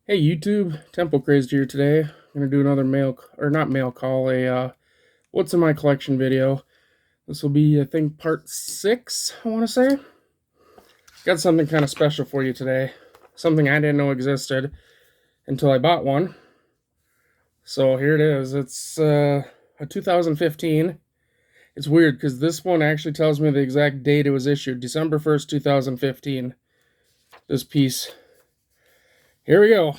Hey YouTube, Temple Crazed here today. I'm gonna do another mail call, what's in my collection video. This will be, I think, part 6, I want to say. Got something kind of special for you today. Something I didn't know existed until I bought one. So here it is. It's a 2015. It's weird because this one actually tells me the exact date it was issued, December 1st, 2015. This piece. Here we go.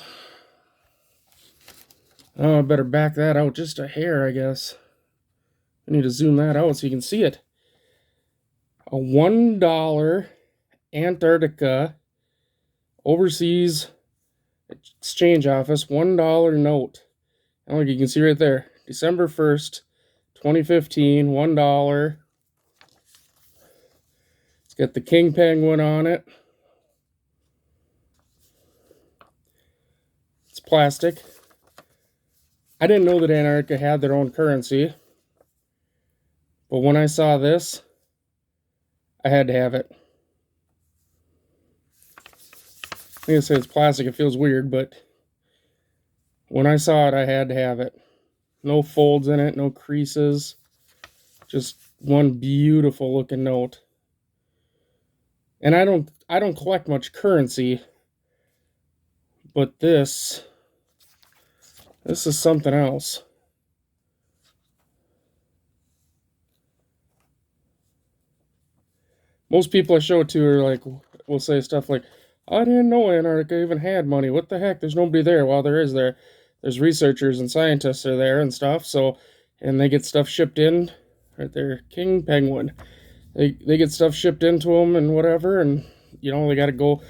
Oh, I better back that out just a hair, I guess. I need to zoom that out so you can see it. A $1 Antarctica overseas exchange office $1 note. And look, you can see right there, December 1st, 2015, $1. It's got the king penguin on it. It's plastic. I didn't know that Antarctica had their own currency, but when I saw this, I had to have it. I'm gonna say it's plastic, it feels weird, but when I saw it, I had to have it. No folds in it, no creases. Just one beautiful looking note. And I don't collect much currency, but this is something else. Most people I show it to are like, will say stuff like, I didn't know Antarctica even had money. What the heck? There's nobody there. Well, there is there. There's researchers and scientists are there and stuff. So, and they get stuff shipped in. Right there, king penguin. They get stuff shipped into them and whatever, and you know they got to go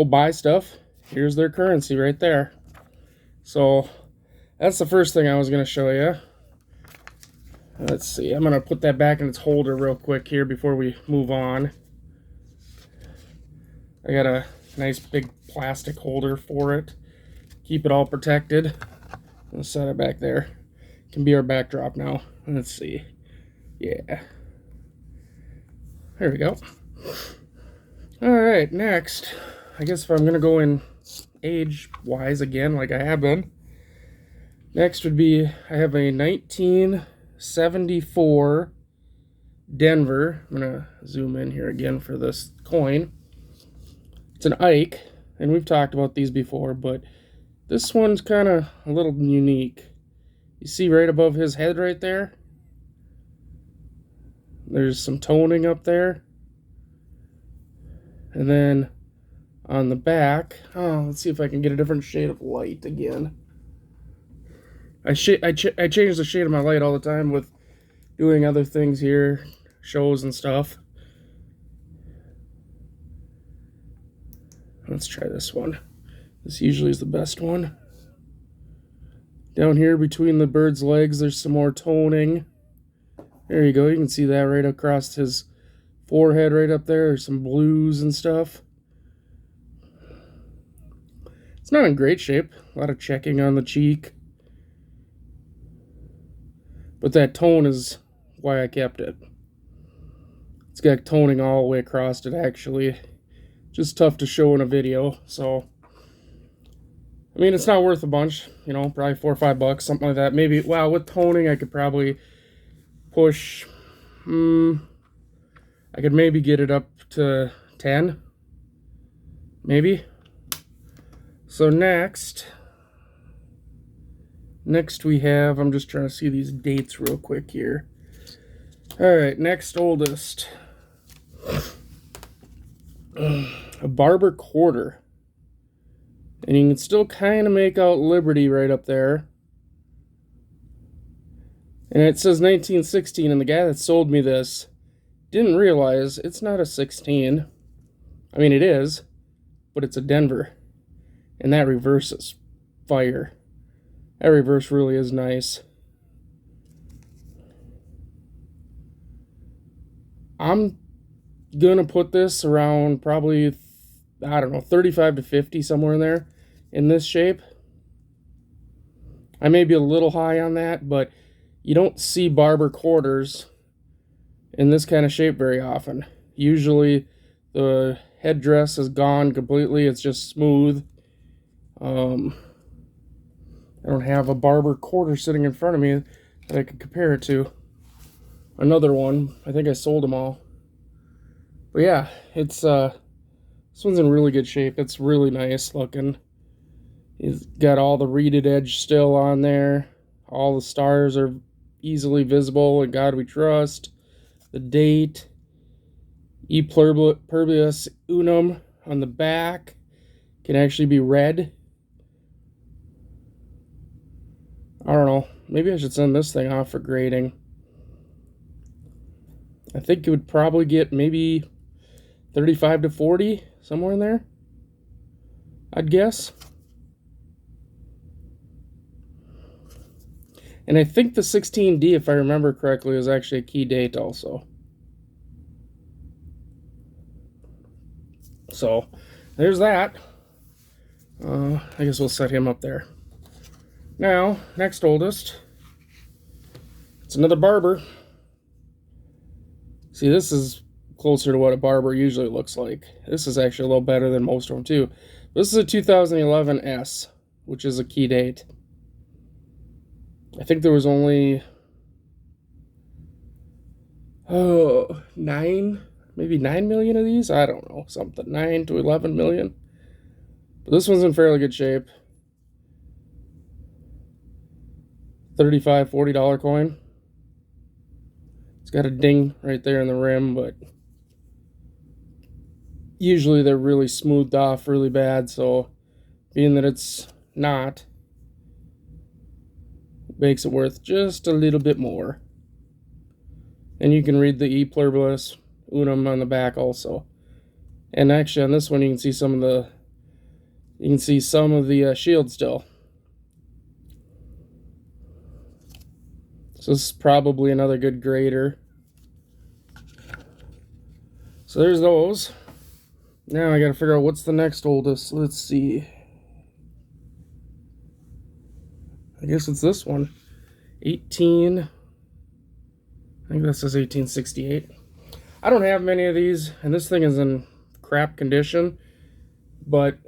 buy stuff. Here's their currency right there. So that's the first thing I was gonna show you. Let's see. I'm gonna put that back in its holder real quick here before we move on. I got a nice big plastic holder for it. Keep it all protected. I'll set it back there. It can be our backdrop now. Let's see. Yeah. There we go. Alright, next. I guess if I'm going to go in age-wise again, like I have been. Next would be, I have a 1974 Denver. I'm going to zoom in here again for this coin. It's an Ike, and we've talked about these before, but this one's kind of a little unique. You see right above his head right there? There's some toning up there. And then on the back, let's see if I can get a different shade of light again. I change the shade of my light all the time with doing other things here, shows and stuff. Let's try this one. This usually is the best one. Down here between the bird's legs, there's some more toning. There you go. You can see that right across his forehead right up there. There's some blues and stuff. It's not in great shape. A lot of checking on the cheek. But that tone is why I kept it. It's got toning all the way across it, actually. Just tough to show in a video, so... I mean, it's not worth a bunch, you know, probably $4 or $5, something like that. Maybe, wow, with toning, I could probably push, I could maybe get it up to 10, maybe. So next we have, I'm just trying to see these dates real quick here. All right, next oldest, a Barber Quarter. And you can still kind of make out Liberty right up there. And it says 1916, and the guy that sold me this didn't realize it's not a 16. I mean, it is, but it's a Denver. And that reverse is fire. That reverse really is nice. I'm gonna put this around probably, I don't know, 35 to 50, somewhere in there, in this shape. I may be a little high on that, but you don't see Barber Quarters in this kind of shape very often. Usually the headdress is gone completely, it's just smooth. Um, I don't have a Barber Quarter sitting in front of me that I could compare it to. Another one. I think I sold them all. But yeah, it's this one's in really good shape. It's really nice looking. It's got all the reeded edge still on there. All the stars are easily visible. In God We Trust. The date. E pluribus unum on the back can actually be read. I don't know. Maybe I should send this thing off for grading. I think it would probably get maybe 35 to 40, somewhere in there, I'd guess. And I think the 16D, if I remember correctly, is actually a key date also. So, there's that. I guess we'll set him up there. Now, next oldest. It's another Barber. See, this is closer to what a Barber usually looks like. This is actually a little better than most of them, too. This is a 2011 S, which is a key date. I think there was only maybe 9 million of these. I don't know, something 9 to 11 million. But this one's in fairly good shape. $35, $40 coin. It's got a ding right there in the rim, but usually they're really smoothed off really bad. So being that it's not, makes it worth just a little bit more. And you can read the E pluribus unum on the back also. And actually on this one you can see some of the shield still. So this is probably another good grader. So there's those. Now I gotta figure out what's the next oldest. Let's see. I guess it's this one. I think that says 1868. I don't have many of these, and this thing is in crap condition. But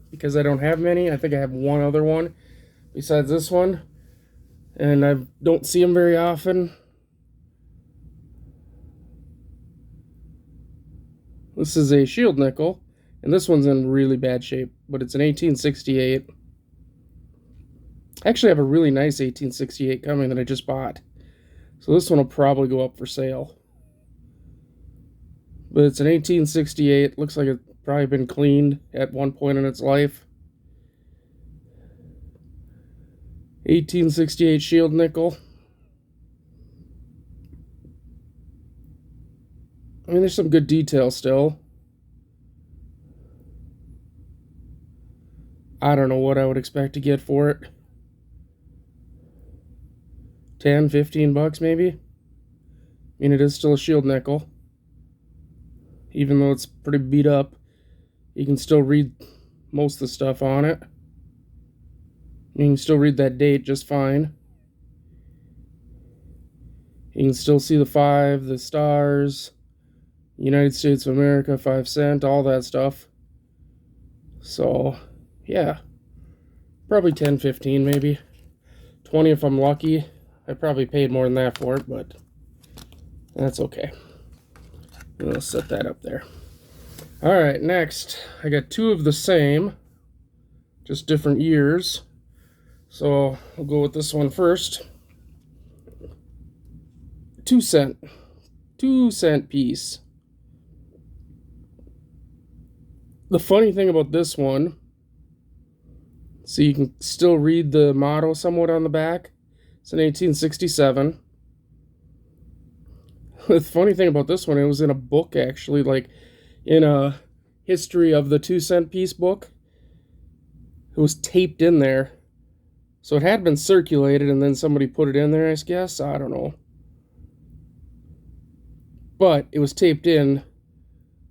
because I don't have many, I think I have one other one besides this one. And I don't see them very often. This is a shield nickel, and this one's in really bad shape, but it's an 1868. I actually have a really nice 1868 coming that I just bought. So this one will probably go up for sale. But it's an 1868. Looks like it's probably been cleaned at one point in its life. 1868 shield nickel. I mean, there's some good detail still. I don't know what I would expect to get for it. 10, 15 bucks maybe. I mean, it is still a shield nickel. Even though it's pretty beat up, you can still read most of the stuff on it. You can still read that date just fine. You can still see the 5, the stars, United States of America, 5 cent, all that stuff. So, yeah. Probably 10, 15 maybe. 20 if I'm lucky. I probably paid more than that for it, but that's okay. I'll set that up there. Alright, next. I got 2 of the same. Just different years. So, we'll go with this one first. 2 cent. 2 cent piece. The funny thing about this one, so you can still read the motto somewhat on the back. It's in 1867. The funny thing about this one, it was in a book actually, like in a history of the 2 cent piece book. It was taped in there. So it had been circulated and then somebody put it in there, I guess. I don't know. But it was taped in,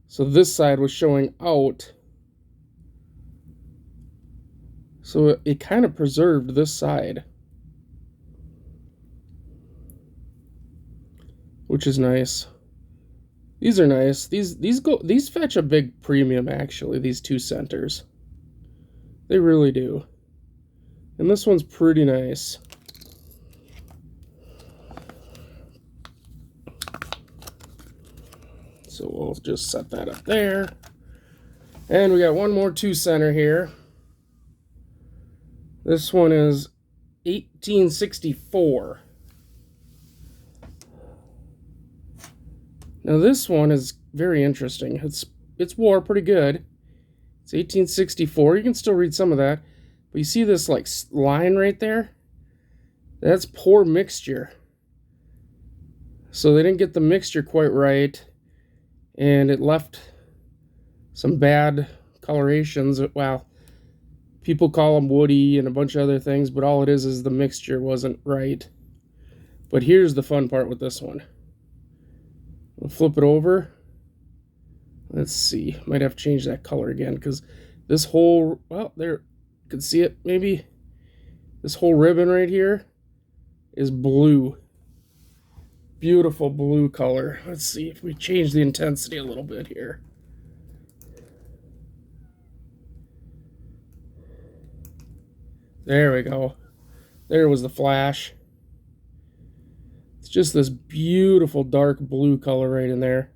so this side was showing out. So it kind of preserved this side, which is nice. These are nice. These fetch a big premium actually, these 2 centers. They really do. And this one's pretty nice. So we'll just set that up there. And we got one more 2-center here. This one is 1864. Now this one is very interesting. It's wore pretty good. It's 1864. You can still read some of that. But you see this like line right there? That's poor mixture. So they didn't get the mixture quite right. And it left some bad colorations. Well, people call them woody and a bunch of other things, but all it is the mixture wasn't right. But here's the fun part with this one. We'll flip it over. Let's see. Might have to change that color again because this whole, well, there, you can see it maybe. This whole ribbon right here is blue. Beautiful blue color. Let's see if we change the intensity a little bit here. There we go. There was the flash. It's just this beautiful dark blue color right in there.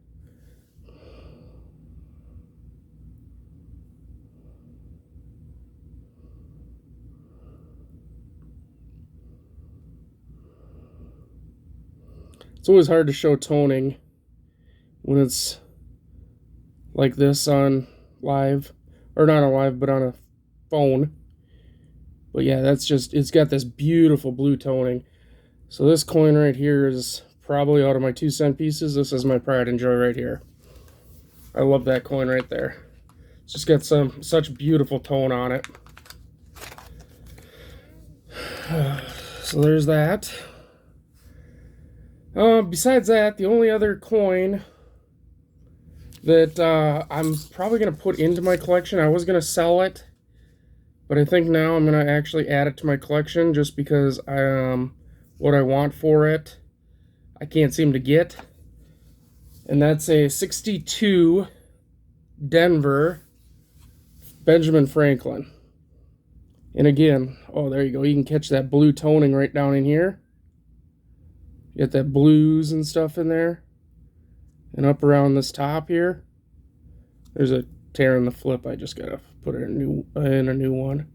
It's always hard to show toning when it's like this on live, or not on live, but on a phone. But yeah, that's just, it's got this beautiful blue toning. So this coin right here is probably out of my 2-cent pieces. This is my pride and joy right here. I love that coin right there. It's just got such beautiful tone on it. So there's that. Besides that, the only other coin that I'm probably going to put into my collection, I was going to sell it, but I think now I'm going to actually add it to my collection just because what I want for it, I can't seem to get. And that's a 62 Denver Benjamin Franklin. And again, oh, there you go. You can catch that blue toning right down in here. You got that blues and stuff in there. And up around this top here, there's a tear in the flip. I just gotta put it in a new one.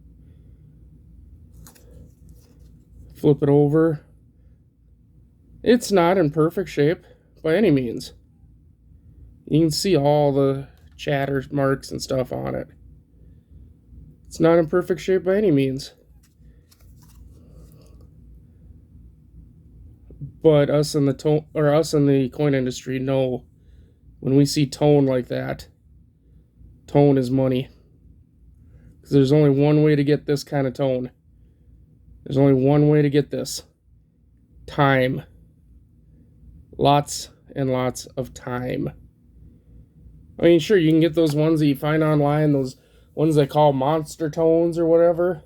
Flip it over. It's not in perfect shape by any means. You can see all the chatter marks and stuff on it. It's not in perfect shape by any means. But us in the coin industry know when we see tone like that, tone is money. Because there's only one way to get this kind of tone. There's only one way to get this. Time. Lots and lots of time. I mean, sure, you can get those ones that you find online, those ones they call monster tones or whatever.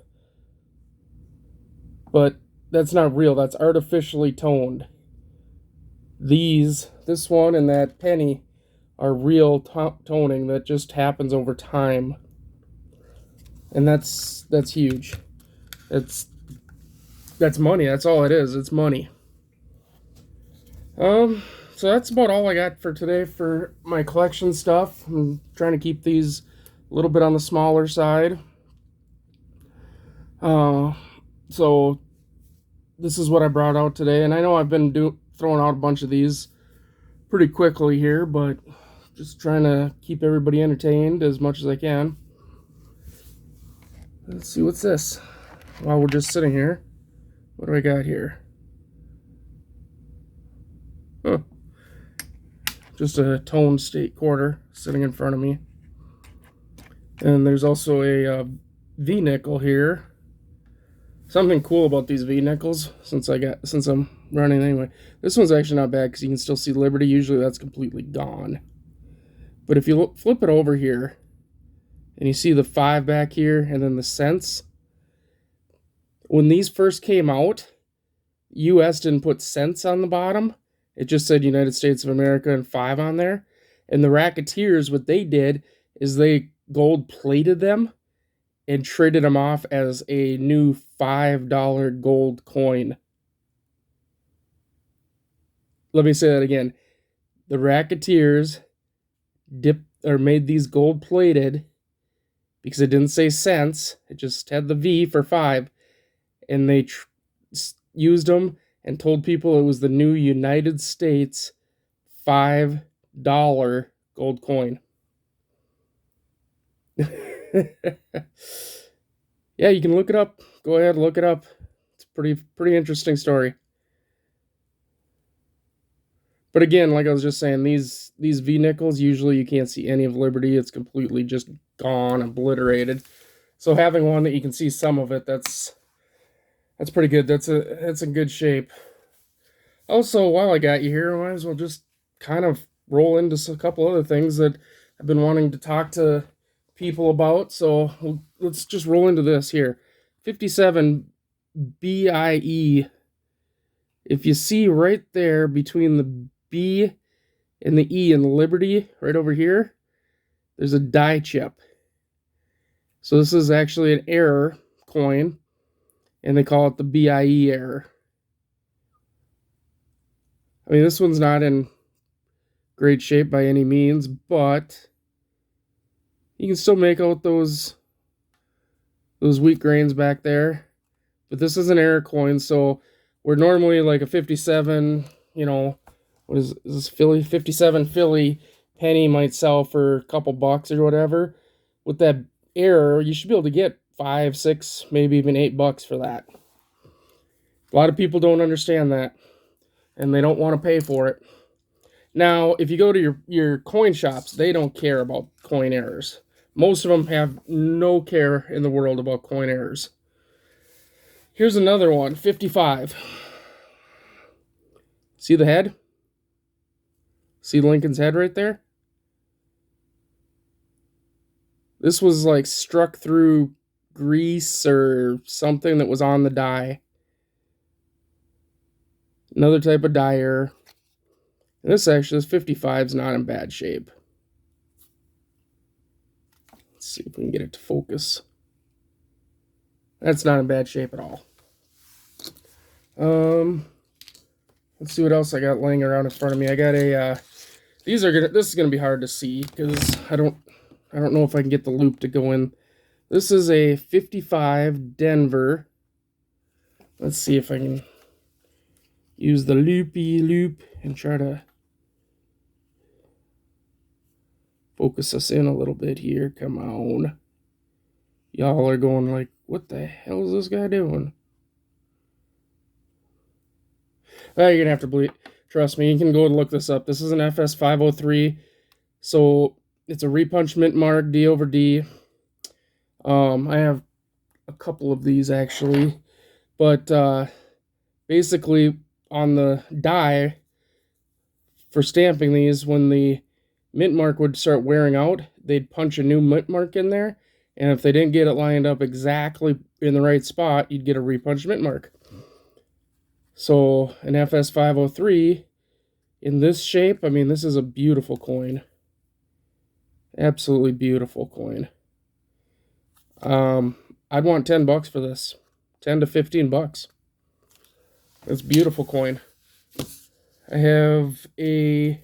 But that's not real. That's artificially toned. This one and that penny are real toning that just happens over time. And that's huge. That's money. That's all it is. It's money. So that's about all I got for today for my collection stuff. I'm trying to keep these a little bit on the smaller side. So this is what I brought out today, and I know I've been throwing out a bunch of these pretty quickly here, but just trying to keep everybody entertained as much as I can. Let's see, what's this? While we're just sitting here, what do I got here? Huh. Just a toned state quarter sitting in front of me. And there's also a V-nickel here. Something cool about these V-nickels, since I'm running anyway. This one's actually not bad because you can still see Liberty. Usually that's completely gone. But if you flip it over here, and you see the 5 back here, and then the cents. When these first came out, U.S. didn't put cents on the bottom. It just said United States of America and 5 on there. And the racketeers, what they did is they gold-plated them and traded them off as a new $5 gold coin. Let me say that again. The racketeers dipped or made these gold plated because it didn't say cents, it just had the V for 5, and they used them and told people it was the new United States $5 gold coin. Yeah, you can look it up. Go ahead, look it up. It's a pretty interesting story. But again, like I was just saying, these V nickels, usually you can't see any of Liberty. It's completely just gone, obliterated. So having one that you can see some of it, that's pretty good. That's in good shape. Also, while I got you here, I might as well just kind of roll into a couple other things that I've been wanting to talk to people about. So let's just roll into this here. 57 BIE. If you see right there between the B and the E in Liberty, right over here, there's a die chip. So this is actually an error coin, and they call it the BIE error. I mean, this one's not in great shape by any means, but you can still make out those wheat grains back there. But this is an error coin, so we're normally like a 57, what is this, 57 Philly penny might sell for a couple bucks or whatever. With that error, you should be able to get 5, 6, maybe even $8 for that. A lot of people don't understand that, and they don't want to pay for it. Now, if you go to your coin shops, they don't care about coin errors. Most of them have no care in the world about coin errors. Here's another one, 55. See the head? See Lincoln's head right there? This was like struck through grease or something that was on the die. Another type of die error. And this 55 is not in bad shape. Let's see if we can get it to focus. That's not in bad shape at all. Let's see what else I got laying around in front of me. I got a this is gonna be hard to see because I don't know if I can get the loop to go in. This is a 55 Denver. Let's see if I can use the loopy loop and try to focus us in a little bit here. Come on. Y'all are going like, what the hell is this guy doing? You're going to have to believe. Trust me, you can go and look this up. This is an FS 503. So it's a repunch mint mark, D over D. I have a couple of these actually. But basically on the die for stamping these, when the mint mark would start wearing out, they'd punch a new mint mark in there. And if they didn't get it lined up exactly in the right spot, you'd get a repunched mint mark. So an FS 503 in this shape, I mean, this is a beautiful coin. Absolutely beautiful coin. I'd want $10 for this. 10 to 15 bucks. That's a beautiful coin. I have a,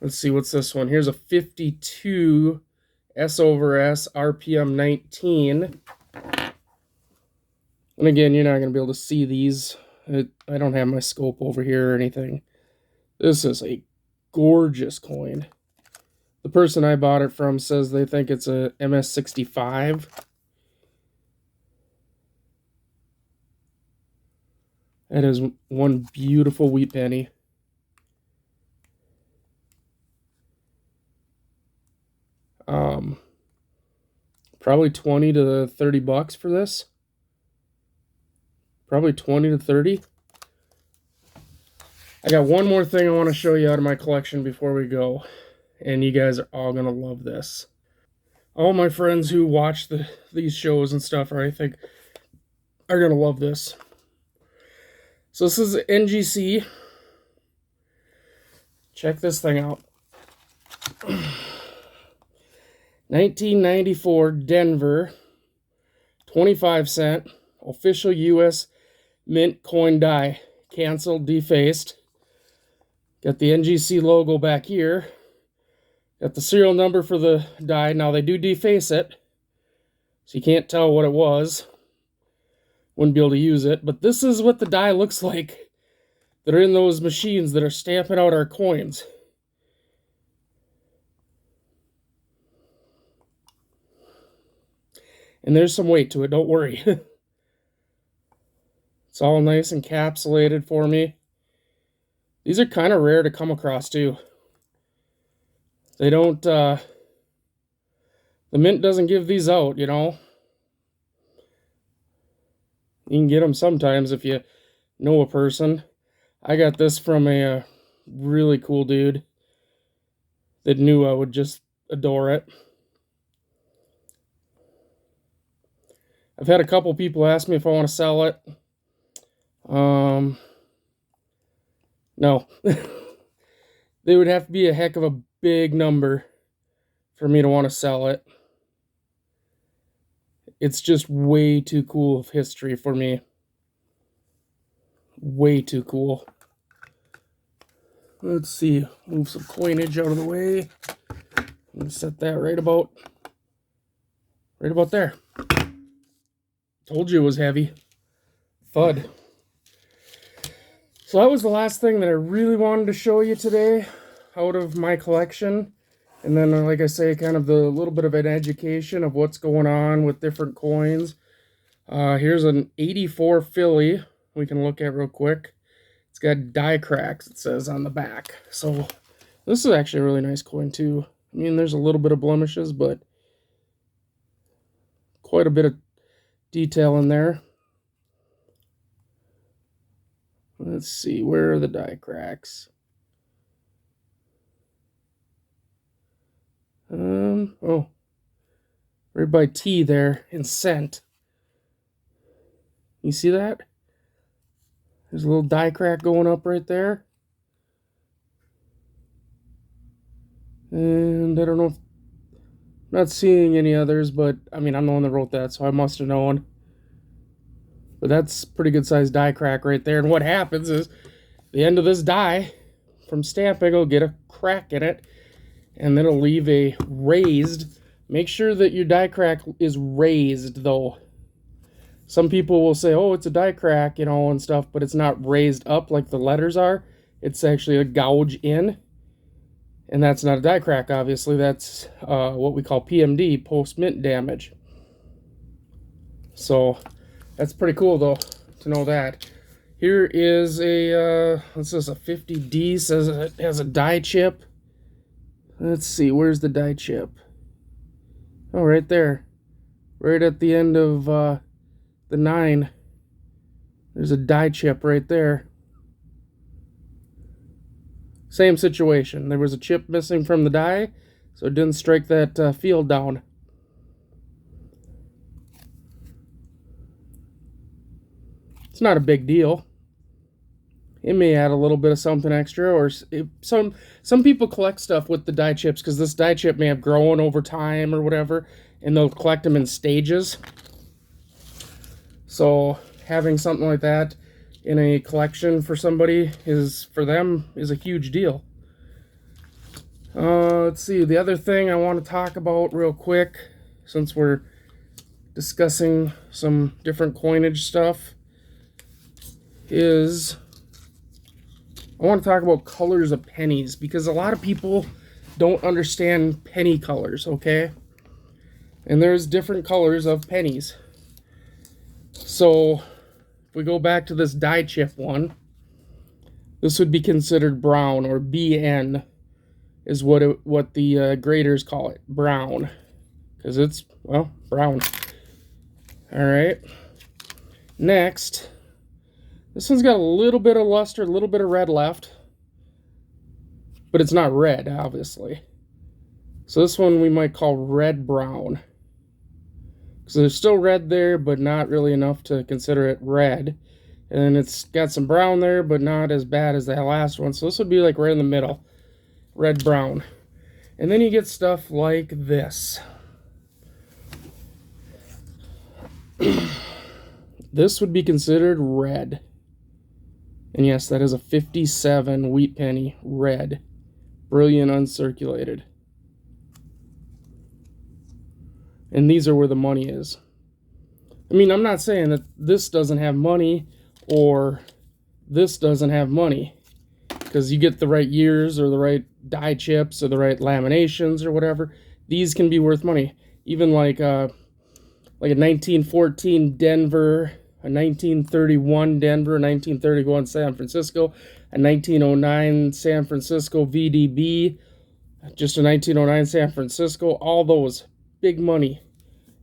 let's see, what's this one? Here's a 52 S over S RPM 19. And again, you're not going to be able to see these. I don't have my scope over here or anything. This is a gorgeous coin. The person I bought it from says they think it's a MS65. That is one beautiful wheat penny. Probably 20 to 30 bucks for this. Probably 20 to 30. I got one more thing I want to show you out of my collection before we go. And you guys are all going to love this. All my friends who watch these shows and stuff, I think, are going to love this. So this is NGC. Check this thing out. 1994 Denver, 25 cent, official U.S. Mint coin die. Canceled, defaced. Got the NGC logo back here. Got the serial number for the die. Now they do deface it, so you can't tell what it was. Wouldn't be able to use it. But this is what the die looks like that are in those machines that are stamping out our coins. And there's some weight to it, don't worry. It's all nice encapsulated for me. These are kind of rare to come across too. They don't, the Mint doesn't give these out, you know. You can get them sometimes if you know a person. I got this from a really cool dude that knew I would just adore it. I've had a couple people ask me if I want to sell it. No. They would have to be a heck of a big number for me to want to sell it. It's just way too cool of history for me. Way too cool. Let's see. Move some coinage out of the way. And set that right about there. Told you it was heavy. Thud. So that was the last thing that I really wanted to show you today out of my collection. And then, like I say, kind of the little bit of an education of what's going on with different coins. Here's an 84 Philly we can look at real quick. It's got die cracks, it says on the back. So this is actually a really nice coin too. I mean, there's a little bit of blemishes, but quite a bit of detail in there. Let's see, where are the die cracks? Oh, right by T there in cent. You see that? There's a little die crack going up right there. And I don't know if, I'm not seeing any others, but I mean, I'm the one that wrote that, so I must have known. But that's pretty good sized die crack right there. And what happens is the end of this die from stamping will get a crack in it, and then it'll leave a raised. Make sure that your die crack is raised though. Some people will say, oh, it's a die crack, you know, and stuff, but it's not raised up like the letters are. It's actually a gouge in. And that's not a die crack, obviously. That's what we call PMD, post-mint damage. So that's pretty cool, though, to know that. Here is a, this is a 50D, says it has a die chip. Let's see, where's the die chip? Oh, right there. Right at the end of the 9. There's a die chip right there. Same situation. There was a chip missing from the die, so it didn't strike that field down. It's not a big deal. It may add a little bit of something extra, or some people collect stuff with the die chips because this die chip may have grown over time or whatever, and they'll collect them in stages. So having something like that in a collection for somebody for them is a huge deal. Let's see, the other thing I want to talk about real quick, since we're discussing some different coinage stuff, is I want to talk about colors of pennies, because a lot of people don't understand penny colors, okay? And there's different colors of pennies. So if we go back to this die chip one, this would be considered brown, or BN is what the graders call it, brown, because it's, well, brown. All right. Next, this one's got a little bit of luster, a little bit of red left, but it's not red, obviously. So this one we might call red brown, because there's still red there, but not really enough to consider it red. And it's got some brown there, but not as bad as that last one. So this would be like right in the middle, red brown. And then you get stuff like this. This would be considered red. And yes, that is a 57 wheat penny, red. Brilliant uncirculated. And these are where the money is. I mean, I'm not saying that this doesn't have money or this doesn't have money, because you get the right years or the right die chips or the right laminations or whatever. These can be worth money. Even like a 1914 Denver, a 1931 Denver, a 1931 San Francisco, a 1909 San Francisco VDB, just a 1909 San Francisco, all those big money.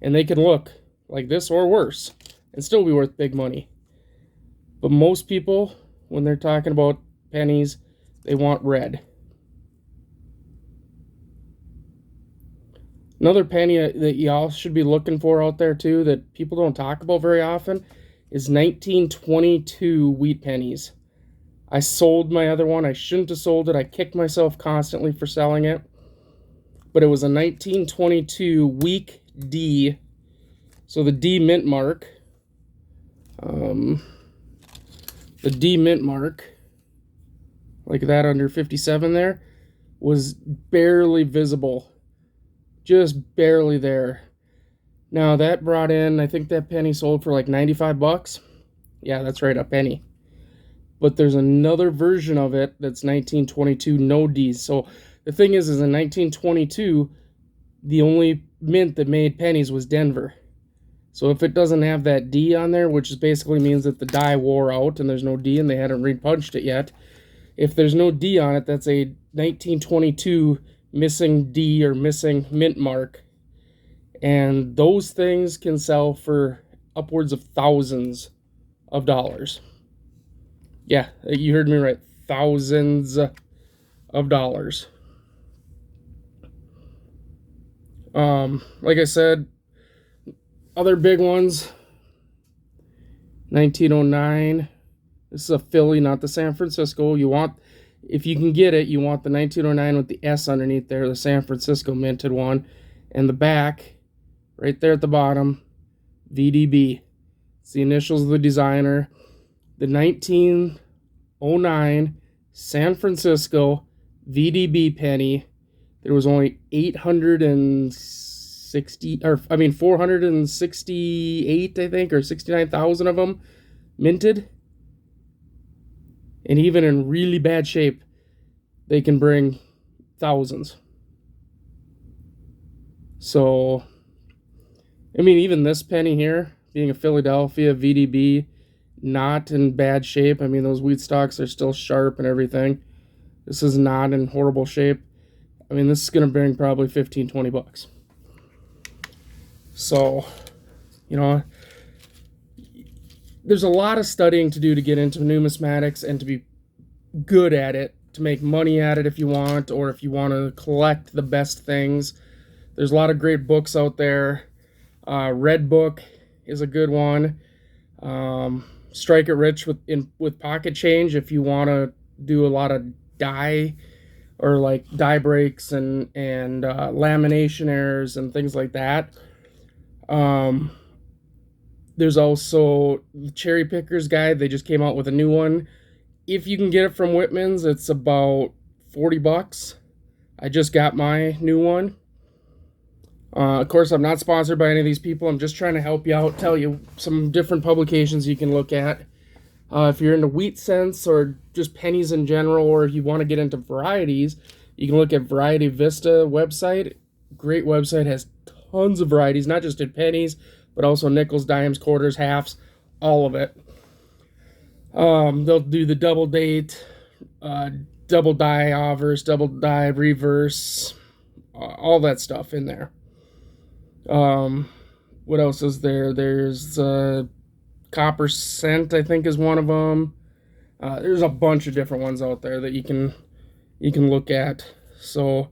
And they can look like this or worse and still be worth big money. But most people, when they're talking about pennies, they want red. Another penny that y'all should be looking for out there too, that people don't talk about very often, is 1922 wheat pennies. I sold my other one. I shouldn't have sold it. I kicked myself constantly for selling it. But it was a 1922 week D. So the D mint mark. The D mint mark, like that under 57 there, was barely visible. Just barely there. Now that brought in, I think that penny sold for like 95 bucks. Yeah, that's right, a penny. But there's another version of it that's 1922 no D's. So the thing is in 1922, the only mint that made pennies was Denver. So if it doesn't have that D on there, which basically means that the die wore out and there's no D and they hadn't repunched it yet. If there's no D on it, that's a 1922 missing D or missing mint mark. And those things can sell for upwards of thousands of dollars. Yeah, you heard me right. Thousands of dollars. Like I said, other big ones, 1909. This is a Philly, not the San Francisco. You want, if you can get it, you want the 1909 with the S underneath there, the San Francisco minted one. And the back, right there at the bottom, VDB. It's the initials of the designer. The 1909 San Francisco VDB penny. There was only 468, I think, or 69,000 of them minted. And even in really bad shape, they can bring thousands. So, I mean, even this penny here, being a Philadelphia VDB, not in bad shape. I mean, those wheat stalks are still sharp and everything. This is not in horrible shape. I mean, this is going to bring probably 15, 20 bucks. So, you know, there's a lot of studying to do to get into numismatics and to be good at it, to make money at it if you want, or if you want to collect the best things. There's a lot of great books out there. Red Book is a good one. Strike It Rich with Pocket Change if you want to do a lot of die or like die breaks and lamination errors and things like that. There's also the Cherry Picker's Guide. They just came out with a new one. If you can get it from Whitman's, it's about 40 bucks. I just got my new one. Of course, I'm not sponsored by any of these people. I'm just trying to help you out, tell you some different publications you can look at. If you're into wheat cents or just pennies in general, or if you want to get into varieties, you can look at Variety Vista website. Great website, has tons of varieties, not just in pennies, but also nickels, dimes, quarters, halves, all of it. They'll do the double date, double die obverse, double die reverse, all that stuff in there. What else is there? There's Copper Cent, I think, is one of them. There's a bunch of different ones out there that you can look at. So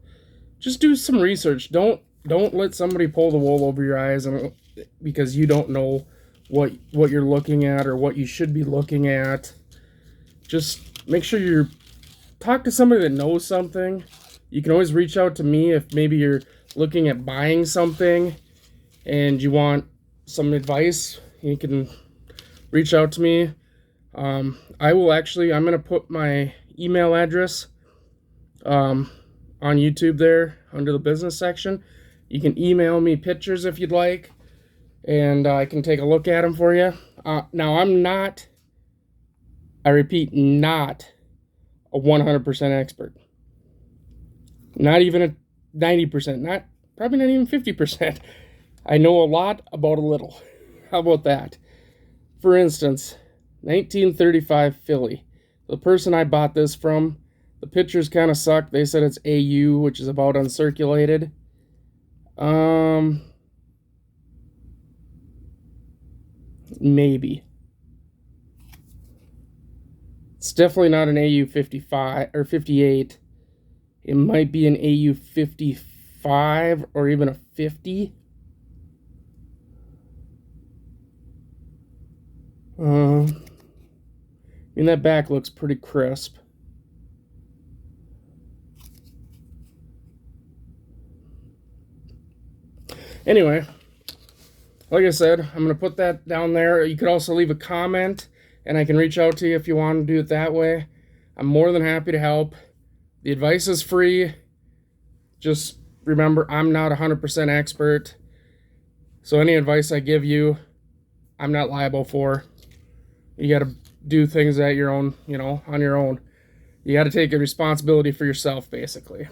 just do some research. Don't let somebody pull the wool over your eyes because you don't know what you're looking at or what you should be looking at. Just make sure you talk to somebody that knows something. You can always reach out to me if maybe you're looking at buying something and you want some advice. You can reach out to me. I will actually, I'm going to put my email address on YouTube there under the business section. You can email me pictures if you'd like, and I can take a look at them for you. Now, I'm not, I repeat, not a 100% expert. Not even a 90%, probably not even 50%. I know a lot about a little. How about that? For instance, 1935 Philly. The person I bought this from, the pictures kind of suck. They said it's AU, which is about uncirculated. Maybe. It's definitely not an AU 55 or 58. It might be an AU 55 or even a 50. I mean, that back looks pretty crisp. Anyway, like I said, I'm going to put that down there. You could also leave a comment, and I can reach out to you if you want to do it that way. I'm more than happy to help. The advice is free. Just remember, I'm not 100% expert. So any advice I give you, I'm not liable for. You got to do things at your own, on your own. You got to take a responsibility for yourself, basically.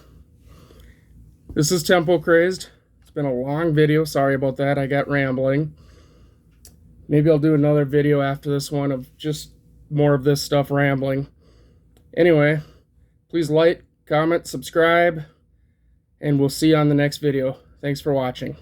This is Tempo Crazed. It's been a long video. Sorry about that. I got rambling. Maybe I'll do another video after this one of just more of this stuff rambling. Anyway, please like, comment, subscribe, and we'll see you on the next video. Thanks for watching.